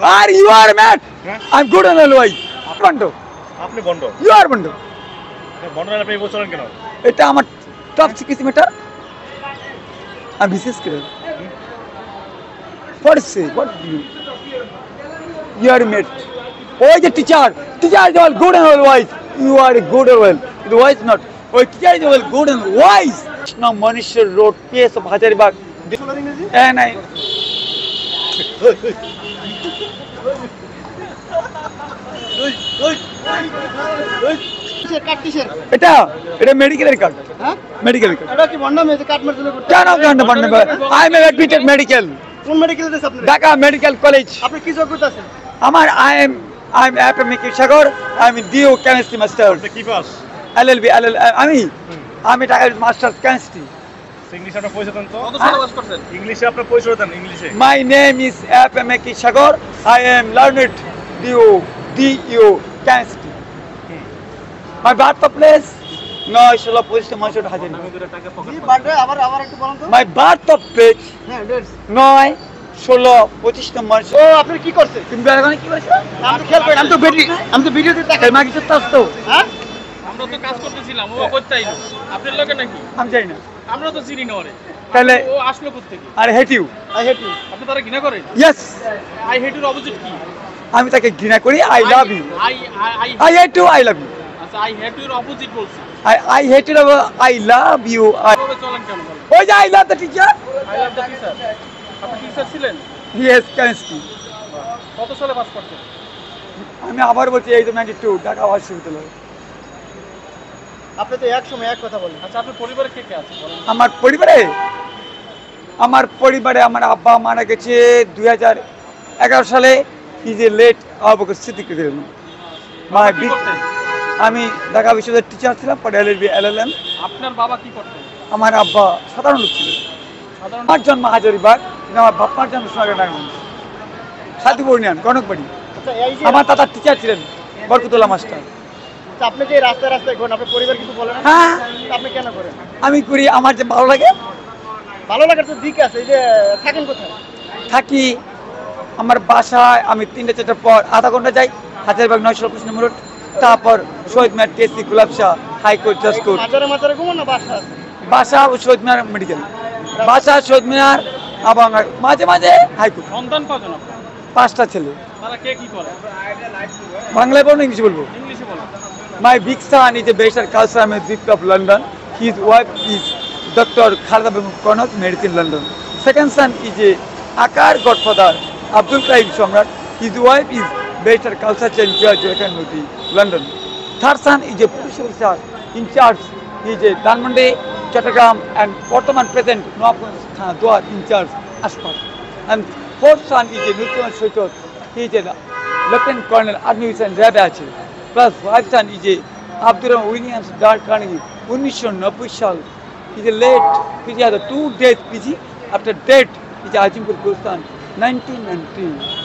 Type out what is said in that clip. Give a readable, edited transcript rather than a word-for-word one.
Are you are mad? I'm good and always. Bondo. আপনি বন্ধ You are Bondo. বন্ধ না আপনি বলছেন কেন এটা আমার টপ সিকিউরিটি ম্যাটার আমি বিশেষ করে What say? What do you are mad. Oh, the teacher is all good and all wise. You are good and well. The wise not. Oh, teacher is all good and wise. Now, Manisha Road, PS of Hazaribagh. And I. এটা মেডিকেলের card হ্যাঁ medical card এটা কি বন্ডা মেয়ে কাট মারতে করতে কেন বন্ধ আই এম অ্যাডমিটেড মেডিকেল কোন মেডিকেলে দেন আপনি ঢাকা মেডিকেল কলেজ আপনি কি যোগ্যতা আছে আমার আই এম অ্যাপেমিক সাগর আই এম ডিও কেমিস্ট্রি মাস্টার কি পাস এলএলবি আমি ঢাকা মাস্টার্স কেমিস্ট্রি ইংলিশ আপনি পয়সা দেন তো কত সালে পাস করছেন ইংলিশে আপনি পয়সা দেন ইংলিশে মাই নেম ইজ অ্যাপেমিক সাগর আই এম লার্নেড ডিও কেমিস্ট্রি মাই বার্থ প্লেস 9-16-65 হাজার আবার একটু বলুন তো মাই বার্থ প্লেস হ্যাঁ ডেটস 9-16-25 নম্বর ও আপনি কি করছেন তুমি বেলাগানে কি বলছো আমি খেয়াল করি আমি তো ভিডিওতে দেখাই মাগি তো তাস্তো হ্যাঁ আমরা তো কাজ করতেছিলাম ও করতে আইলো আপনার লগে নাকি আমি জানি না আমরা তো চিনি না ওরে তাহলে ও আসলো কোথা থেকে I hate you I hate you আপনি তারা ঘৃণা করেন ইয়েস আই হেট এর অপোজিট কি আমি তাকে ঘৃণা করি I love you I hate you I love you আচ্ছা আই হেট এর অপোজিট বলছি I hate you, I love you. কিভাবে চলেন কেন বলেন Oh yeah, I love the teacher. I love the teacher আপনি টিচার ছিলেন Yes, chemistry. কত সালে পাস করতেন আমি আবার বলছি এই তো 92 ঢাকা বিশ্ববিদ্যালয়। আপনি তো এক সময় এক কথা বলেন আচ্ছা আপনার পরিবারে কে কে আছে বলেন আমার পরিবারে আমার আব্বা মারা গেছে 2011 সালে is a late Abubakar Siddique my big আমি ঢাকা বিশ্ববিদ্যালয়ের টিচার ছিলাম পরে এলএলএম আপনার বাবা কি করতেন আমার আব্বা সাধারণ লোক ছিলেন সাধারণ আমার জন্ম হাজারিবাগ আমার বাপ্পার জন্ম সোনারগাঁ সাদিপুর ইউনিয়ন কনকবাড়ি আচ্ছা এই যে আমার দাদা টিচার ছিলেন বরকতুল্লাহ মাস্টার আচ্ছা, আপনি যে রাস্তায় রাস্তায় ঘোরেন আপনার পরিবার কিছু বলে না হ্যাঁ আপনি কেন করেন আমি করি আমার যে ভালো লাগে ভালো লাগার তো দিক আছে এই যে থাকেন কোথায় থাকি আমার বাসায় আমি 3-4টা পর আধা ঘন্টা যাই হাজারিবাগ 925 নম্বর রোড তারপর শহীদ মিনার টেসি গুলাব শাহ হাইকোর্ট জাজ কোর্ট মাঝারে ঘুমান না বাসা আছে বাসা ও শহীদ মিনার মেডিকেল বাসা শহীদ মিনার এবং মাঝে মাঝে হাইকোর্ট সন্তান কজন আপনার 5টা ছেলে তারা কে কি করে বাংলায় বলবো ইংলিশে বলবো ইংলিশে বলেন My big son is a Bashar Khalsa Ahmed of London. His wife is Dr. Khalida Begum Konot, married in London. Second son is a Akar godfather, Abdul Qaib Samrat. His wife is Bashar Khalsa Chen Judge, London. Third son is a police officer in charge. He is a Dhanmondi, Chattogram and Portman present, Nawab Dwar in charge, Ashfaq. And fourth son is a Nurtuman Shoitot. He is a Lieutenant Colonel, Army and Rabachi. Plus five son is a Abdurrahman Williams Dark Carnegie, 1990 সাল. He is a late, he has a 2 days PG. After that, he is Ajimpur Gulstan, 1919.